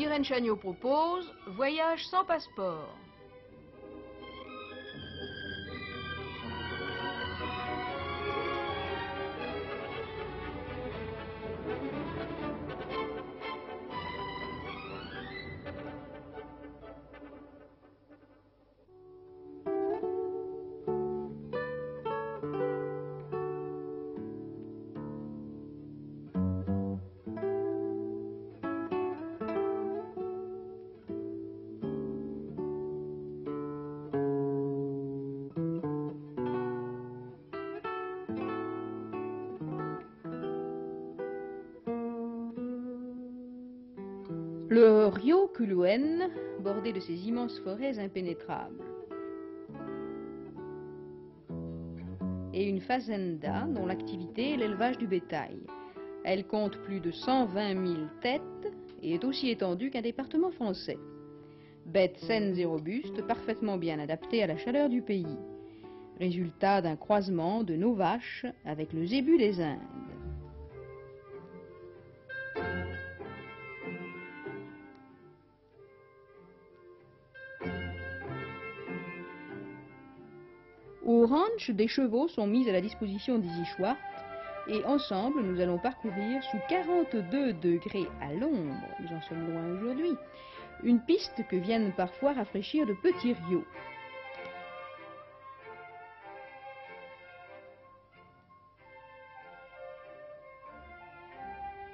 Irène Chagnot propose Voyage sans passeport. Le Rio Culhuen, bordé de ces immenses forêts impénétrables. Et une fazenda dont l'activité est l'élevage du bétail. Elle compte plus de 120 000 têtes et est aussi étendue qu'un département français. Bêtes saines et robustes, parfaitement bien adaptées à la chaleur du pays. Résultat d'un croisement de nos vaches avec le zébu des Indes. Au ranch, des chevaux sont mis à la disposition d'Easy Schwartz et ensemble, nous allons parcourir sous 42 degrés à l'ombre, nous en sommes loin aujourd'hui, une piste que viennent parfois rafraîchir de petits rios.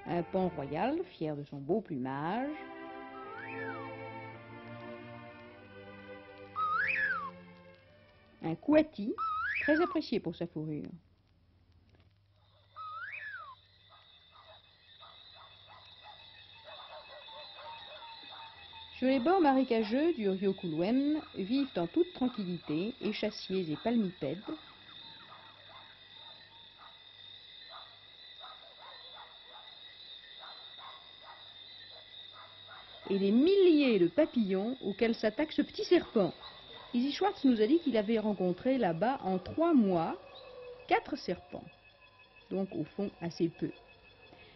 Un paon royal, fier de son beau plumage. Un coati, très apprécié pour sa fourrure. Sur les bords marécageux du Rio Culhuen vivent en toute tranquillité échassiers et palmipèdes, et des milliers de papillons auxquels s'attaque ce petit serpent. Easy Schwartz nous a dit qu'il avait rencontré là-bas en 3 mois 4 serpents, donc au fond assez peu.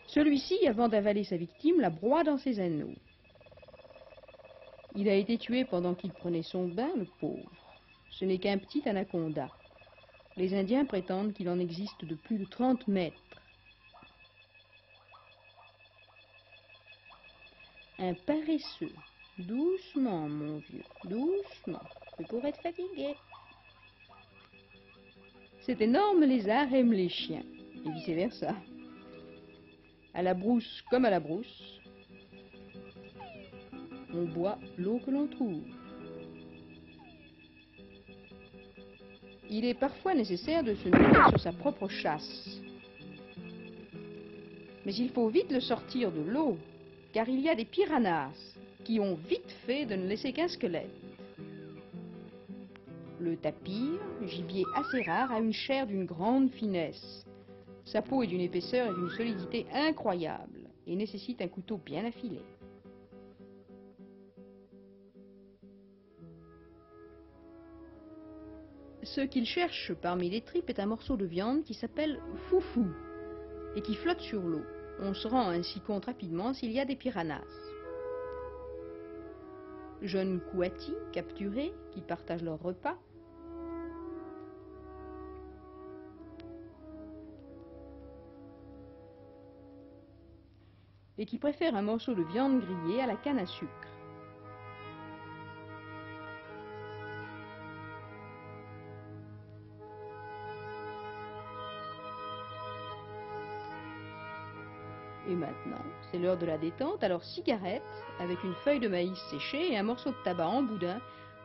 Celui-ci, avant d'avaler sa victime, la broie dans ses anneaux. Il a été tué pendant qu'il prenait son bain, le pauvre. Ce n'est qu'un petit anaconda. Les Indiens prétendent qu'il en existe de plus de 30 mètres. Un paresseux. Doucement, mon vieux, doucement. Tu pourrais être fatigué. Cet énorme lézard aime les chiens, et vice-versa. À la brousse comme à la brousse, on boit l'eau que l'on trouve. Il est parfois nécessaire de se nourrir sur sa propre chasse. Mais il faut vite le sortir de l'eau, car il y a des piranhas qui ont vite fait de ne laisser qu'un squelette. Le tapir, gibier assez rare, a une chair d'une grande finesse. Sa peau est d'une épaisseur et d'une solidité incroyables et nécessite un couteau bien affilé. Ce qu'il cherche parmi les tripes est un morceau de viande qui s'appelle foufou et qui flotte sur l'eau. On se rend ainsi compte rapidement s'il y a des piranhas. Jeunes coatis capturés qui partagent leur repas. Et qui préfèrent un morceau de viande grillée à la canne à sucre. Et maintenant, c'est l'heure de la détente, alors cigarette avec une feuille de maïs séchée et un morceau de tabac en boudin,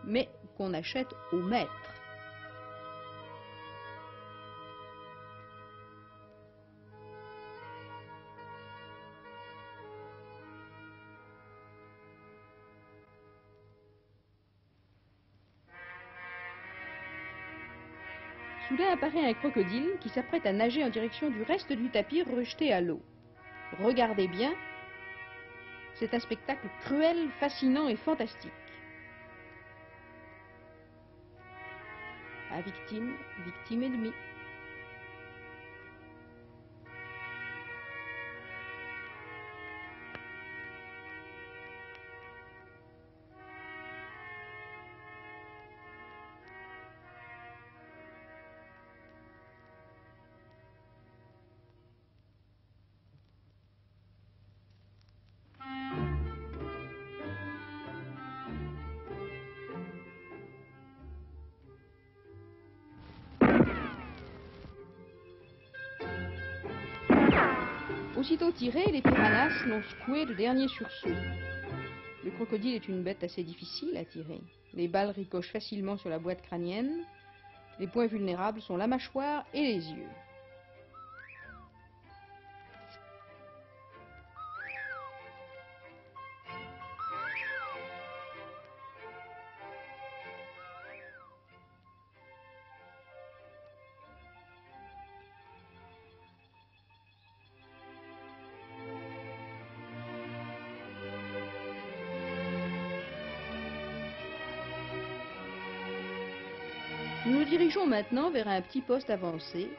mais qu'on achète au maître. Soudain apparaît un crocodile qui s'apprête à nager en direction du reste du tapir rejeté à l'eau. Regardez bien, c'est un spectacle cruel, fascinant et fantastique. À victime, victime ennemie. Aussitôt tirés, les piranhas l'ont secoué de dernier sursaut. Le crocodile est une bête assez difficile à tirer. Les balles ricochent facilement sur la boîte crânienne. Les points vulnérables sont la mâchoire et les yeux. Nous nous dirigeons maintenant vers un petit poste avancé,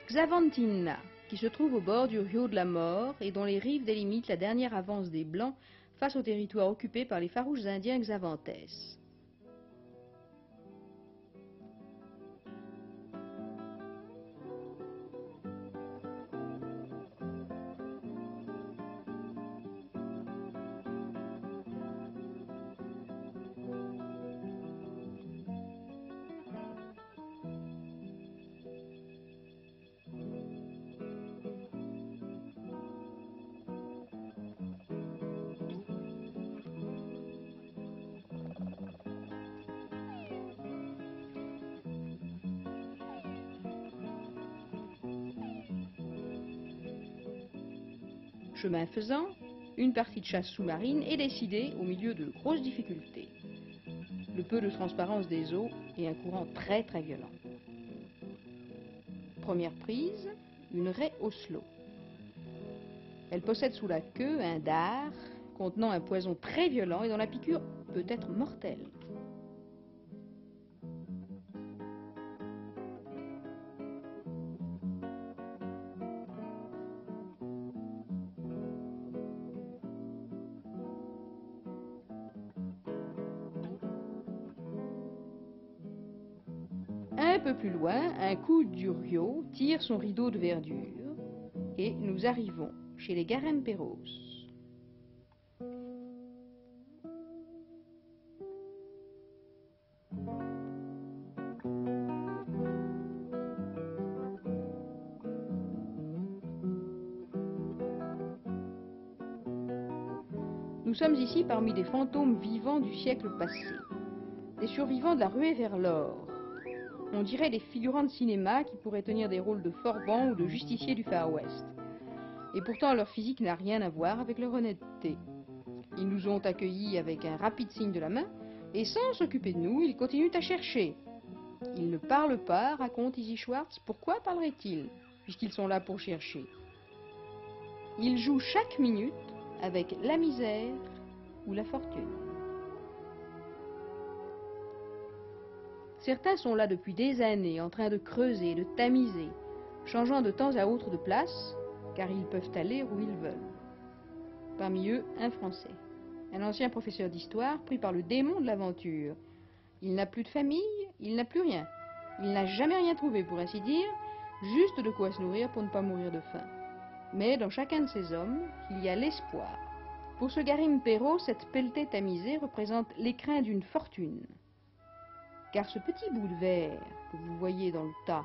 Xavantina, qui se trouve au bord du Rio de la Mort et dont les rives délimitent la dernière avance des Blancs face au territoire occupé par les farouches Indiens Xavantes. Chemin faisant, une partie de chasse sous-marine est décidée au milieu de grosses difficultés. Le peu de transparence des eaux et un courant très violent. Première prise, une raie Oslo. Elle possède sous la queue un dard contenant un poison très violent et dont la piqûre peut être mortelle. Un peu plus loin, un coup d'Urio tire son rideau de verdure et nous arrivons chez les Garemperos. Nous sommes ici parmi des fantômes vivants du siècle passé, des survivants de la ruée vers l'or. On dirait des figurants de cinéma qui pourraient tenir des rôles de forbans ou de justiciers du Far West. Et pourtant leur physique n'a rien à voir avec leur honnêteté. Ils nous ont accueillis avec un rapide signe de la main, et sans s'occuper de nous, ils continuent à chercher. Ils ne parlent pas, raconte Izzy Schwartz. Pourquoi parleraient-ils, puisqu'ils sont là pour chercher? Ils jouent chaque minute avec la misère ou la fortune. Certains sont là depuis des années, en train de creuser, de tamiser, changeant de temps à autre de place, car ils peuvent aller où ils veulent. Parmi eux, un Français, un ancien professeur d'histoire pris par le démon de l'aventure. Il n'a plus de famille, il n'a plus rien. Il n'a jamais rien trouvé, pour ainsi dire, juste de quoi se nourrir pour ne pas mourir de faim. Mais dans chacun de ces hommes, il y a l'espoir. Pour ce Garimpero, cette pelletée tamisée représente l'écrin d'une fortune. Car ce petit bout de verre que vous voyez dans le tas,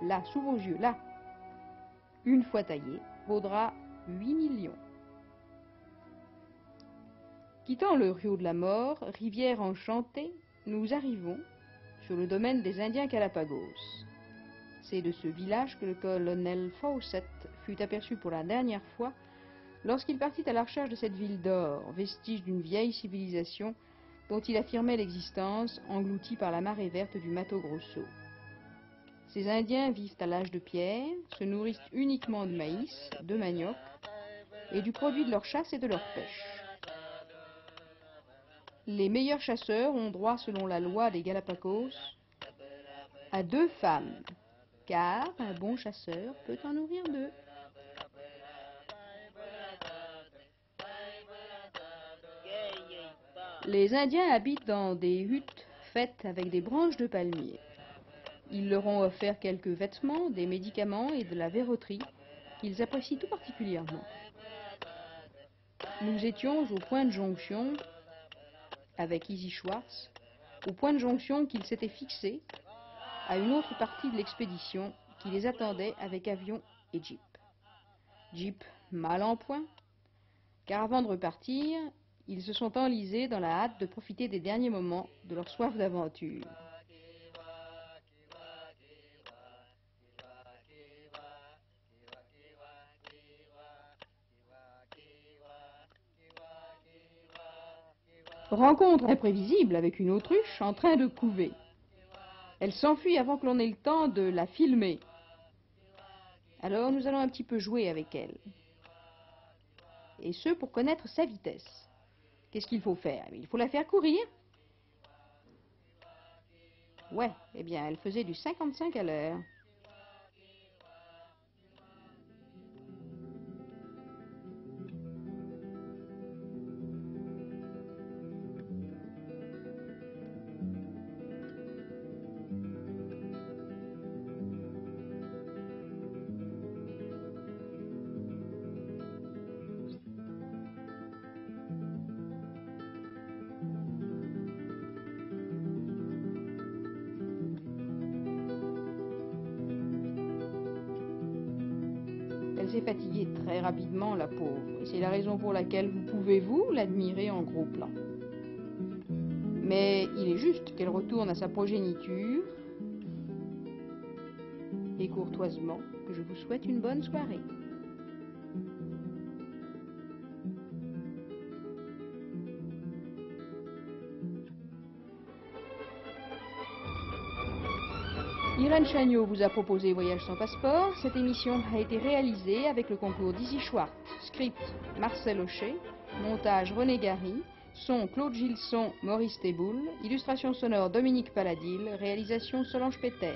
là, sous vos yeux, là, une fois taillé, vaudra 8 millions. Quittant le Rio de la Mort, rivière enchantée, nous arrivons sur le domaine des Indiens Galapagos. C'est de ce village que le colonel Fawcett fut aperçu pour la dernière fois lorsqu'il partit à la recherche de cette ville d'or, vestige d'une vieille civilisation dont il affirmait l'existence, engloutie par la marée verte du Mato Grosso. Ces Indiens vivent à l'âge de pierre, se nourrissent uniquement de maïs, de manioc et du produit de leur chasse et de leur pêche. Les meilleurs chasseurs ont droit, selon la loi des Galapagos, à 2 femmes, car un bon chasseur peut en nourrir 2. Les Indiens habitent dans des huttes faites avec des branches de palmier. Ils leur ont offert quelques vêtements, des médicaments et de la verroterie qu'ils apprécient tout particulièrement. Nous étions au point de jonction avec Izzy Schwartz, au point de jonction qu'ils s'étaient fixé à une autre partie de l'expédition qui les attendait avec avion et jeep. Jeep mal en point, car avant de repartir, ils se sont enlisés dans la hâte de profiter des derniers moments de leur soif d'aventure. Rencontre imprévisible avec une autruche en train de couver. Elle s'enfuit avant que l'on ait le temps de la filmer. Alors nous allons un petit peu jouer avec elle. Et ce pour connaître sa vitesse. Qu'est-ce qu'il faut faire? Il faut la faire courir. Ouais, eh bien elle faisait du 55 à l'heure. Elle s'est fatiguée très rapidement, la pauvre, et c'est la raison pour laquelle vous pouvez, vous, l'admirer en gros plan. Mais il est juste qu'elle retourne à sa progéniture, et courtoisement, je vous souhaite une bonne soirée. Irène Chagnot vous a proposé Voyage sans passeport. Cette émission a été réalisée avec le concours d'Izzy Schwartz. Script Marcel Aucher. Montage René Gary. Son Claude Gilson, Maurice Théboul. Illustration sonore Dominique Paladil. Réalisation Solange Péter.